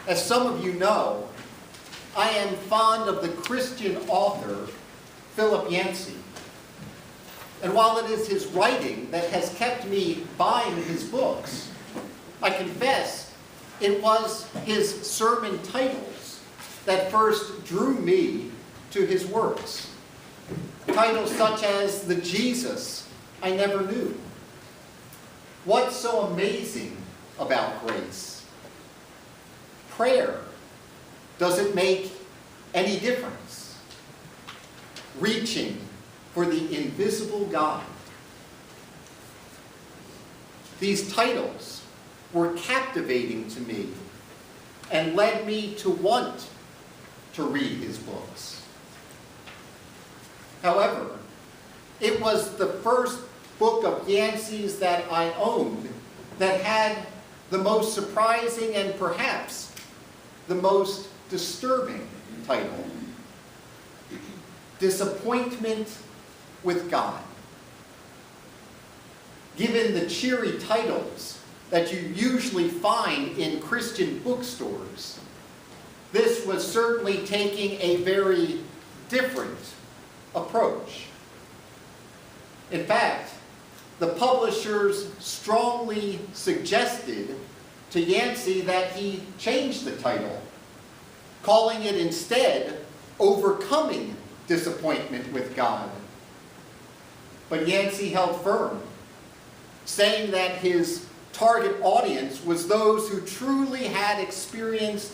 As some of you know, I am fond of the Christian author Philip Yancey. And while it is his writing that has kept me buying his books, I confess it was his sermon titles that first drew me to his works. Titles such as "The Jesus I Never Knew," "What's So Amazing About Grace?" "Prayer, Does It Make Any Difference?" "Reaching for the Invisible God." These titles were captivating to me and led me to want to read his books. However, it was the first book of Yancey's that I owned that had the most surprising and perhaps the most disturbing title: Disappointment with God. Given the cheery titles that you usually find in Christian bookstores, this was certainly taking a very different approach. In fact, the publishers strongly suggested to Yancey that he change the title, calling it instead "Overcoming Disappointment with God." But Yancey held firm, saying that his target audience was those who truly had experienced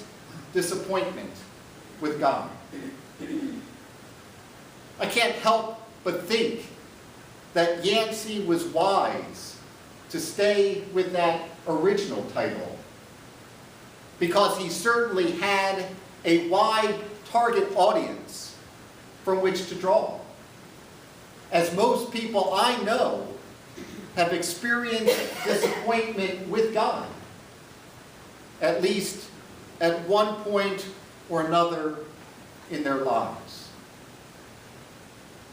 disappointment with God. I can't help but think that Yancey was wise to stay with that original title, because he certainly had a wide target audience from which to draw. As most people I know have experienced disappointment with God, at least at one point or another in their lives.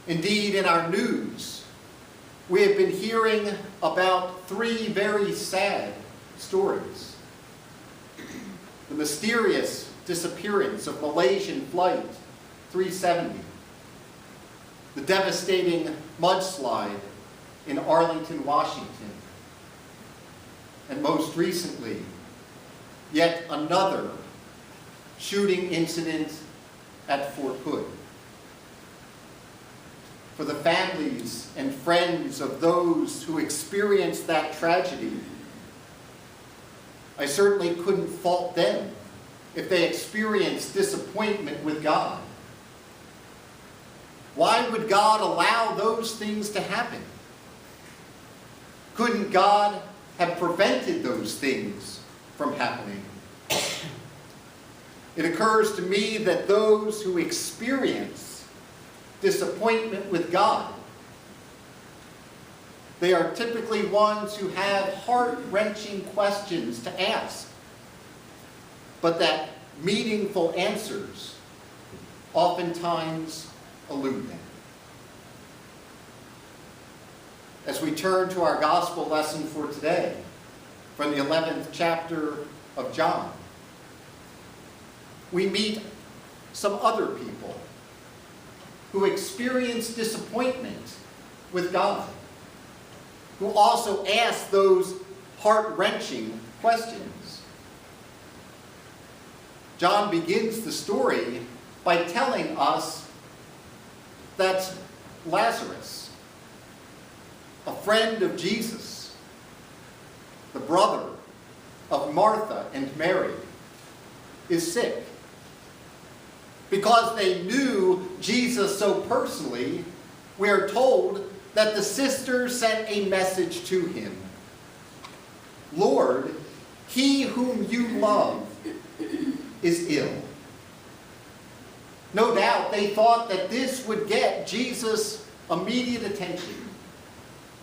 Indeed, in our news, we have been hearing about 3 very sad stories. The mysterious disappearance of Malaysian Flight 370, the devastating mudslide in Arlington, Washington, and most recently, yet another shooting incident at Fort Hood. For the families and friends of those who experienced that tragedy, I certainly couldn't fault them if they experienced disappointment with God. Why would God allow those things to happen? Couldn't God have prevented those things from happening? It occurs to me that those who experience disappointment with God, they are typically ones who have heart-wrenching questions to ask, but that meaningful answers oftentimes elude them. As we turn to our gospel lesson for today, from the 11th chapter of John, we meet some other people who experience disappointment with God, who also ask those heart-wrenching questions. John begins the story by telling us that Lazarus, a friend of Jesus, the brother of Martha and Mary, is sick. Because they knew Jesus so personally, we are told that the sisters sent a message to him. "Lord, he whom you love is ill." No doubt they thought that this would get Jesus immediate attention.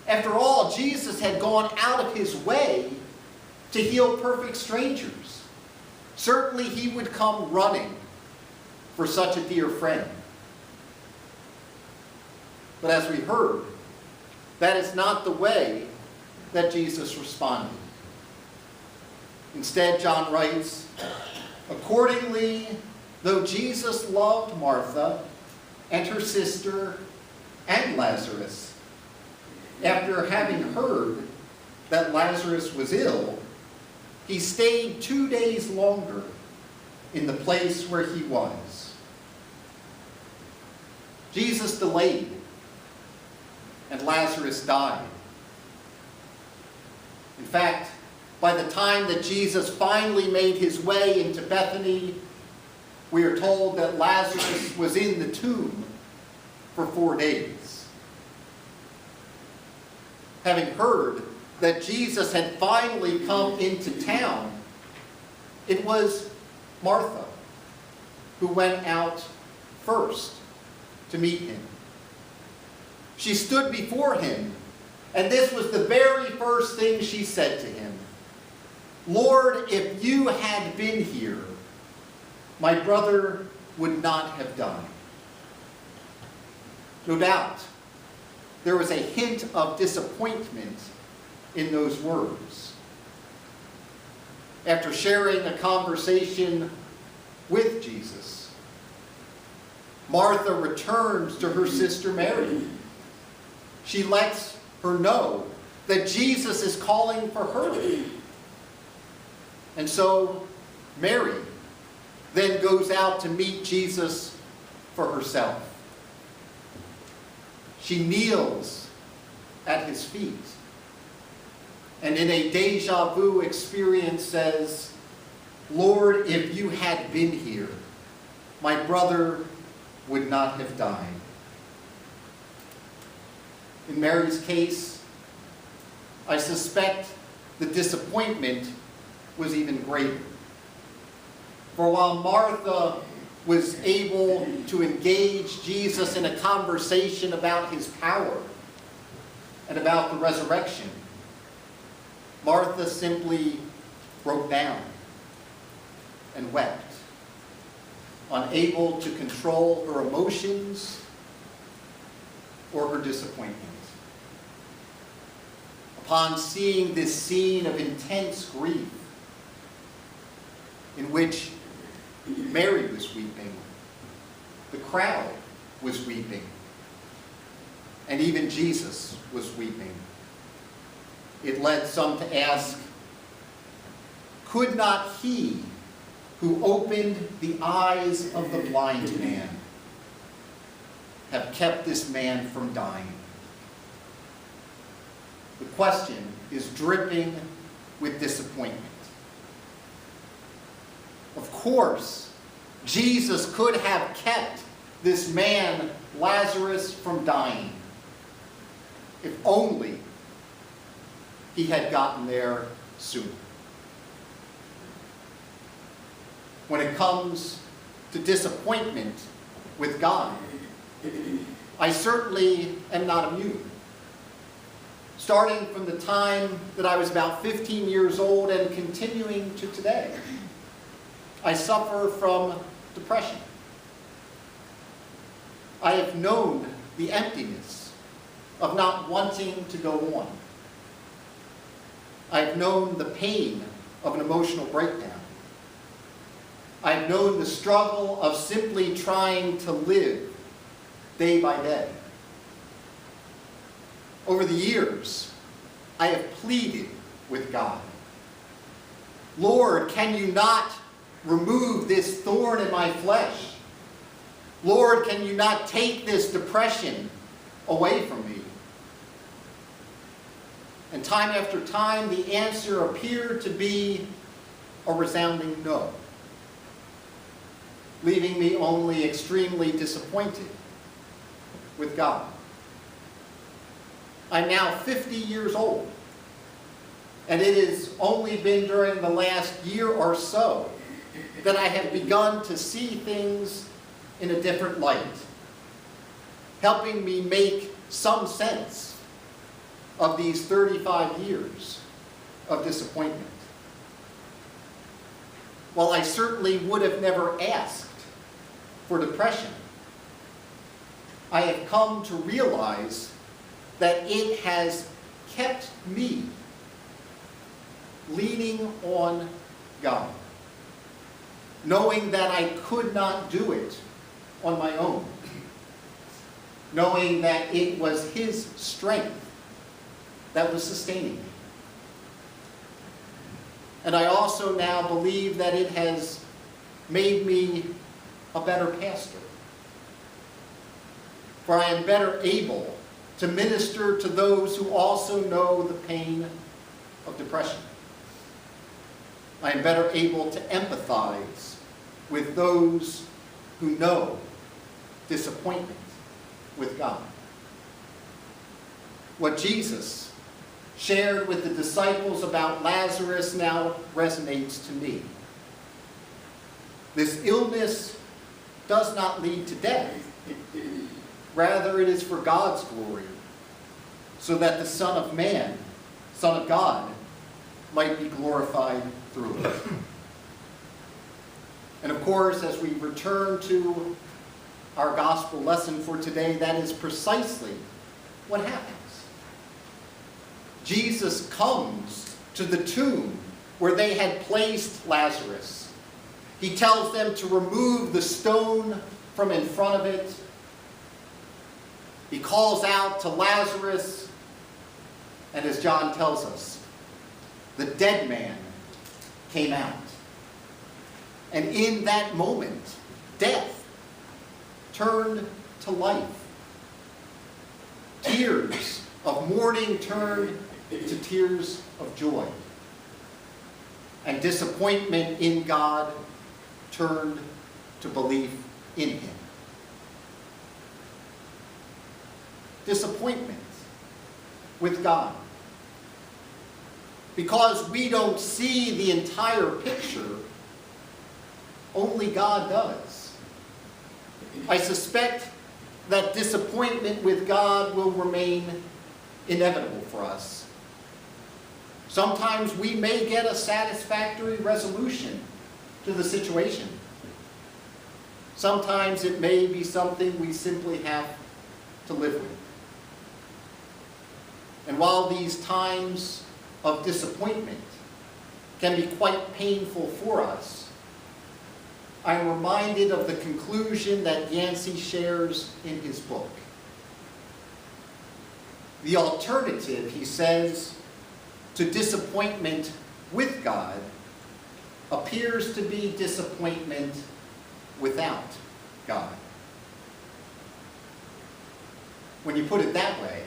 After all, Jesus had gone out of his way to heal perfect strangers. Certainly he would come running for such a dear friend. But as we heard, that is not the way that Jesus responded. Instead, John writes, Accordingly, though Jesus loved Martha and her sister and Lazarus, after having heard that Lazarus was ill, he stayed 2 days longer in the place where he was. Jesus delayed, and Lazarus died. In fact, by the time that Jesus finally made his way into Bethany, we are told that Lazarus was in the tomb for 4 days. Having heard that Jesus had finally come into town, it was Martha who went out first to meet him. She stood before him, and this was the very first thing she said to him. "Lord, if you had been here, my brother would not have died." No doubt, there was a hint of disappointment in those words. After sharing a conversation with Jesus, Martha returns to her sister Mary. She lets her know that Jesus is calling for her. And so Mary then goes out to meet Jesus for herself. She kneels at his feet, and in a deja vu experience says, "Lord, if you had been here, my brother would not have died." In Mary's case, I suspect the disappointment was even greater. For while Martha was able to engage Jesus in a conversation about his power and about the resurrection, Martha simply broke down and wept, unable to control her emotions or her disappointment. Upon seeing this scene of intense grief, in which Mary was weeping, the crowd was weeping, and even Jesus was weeping, it led some to ask, could not he who opened the eyes of the blind man have kept this man from dying? The question is dripping with disappointment. Of course, Jesus could have kept this man, Lazarus, from dying, if only he had gotten there sooner. When it comes to disappointment with God, I certainly am not immune. Starting from the time that I was about 15 years old and continuing to today, I suffer from depression. I have known the emptiness of not wanting to go on. I have known the pain of an emotional breakdown. I have known the struggle of simply trying to live day by day. Over the years, I have pleaded with God, Lord, can you not remove this thorn in my flesh? Lord, can you not take this depression away from me? And time after time, the answer appeared to be a resounding no, leaving me only extremely disappointed with God. I'm now 50 years old, and it has only been during the last year or so that I have begun to see things in a different light, helping me make some sense of these 35 years of disappointment. While I certainly would have never asked for depression, I have come to realize that it has kept me leaning on God, knowing that I could not do it on my own, knowing that it was his strength that was sustaining me. And I also now believe that it has made me a better pastor. For I am better able to minister to those who also know the pain of depression. I am better able to empathize with those who know disappointment with God. What Jesus shared with the disciples about Lazarus now resonates to me. This illness does not lead to death. Rather, it is for God's glory, so that the Son of Man, Son of God, might be glorified through it. And of course, as we return to our gospel lesson for today, that is precisely what happens. Jesus comes to the tomb where they had placed Lazarus. He tells them to remove the stone from in front of it. He calls out to Lazarus, and as John tells us, the dead man came out. And in that moment, death turned to life. Tears of mourning turned to tears of joy. And disappointment in God turned to belief in him. Disappointment with God. Because we don't see the entire picture, only God does. I suspect that disappointment with God will remain inevitable for us. Sometimes we may get a satisfactory resolution to the situation. Sometimes it may be something we simply have to live with. And while these times of disappointment can be quite painful for us, I'm reminded of the conclusion that Yancey shares in his book. The alternative, he says, to disappointment with God appears to be disappointment without God. When you put it that way,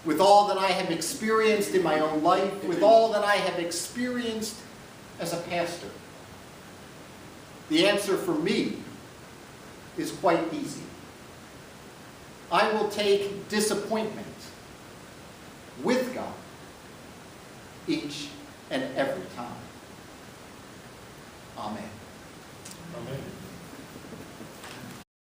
with all that I have experienced in my own life, with all that I have experienced as a pastor, the answer for me is quite easy. I will take disappointment with God each and every time. Amen.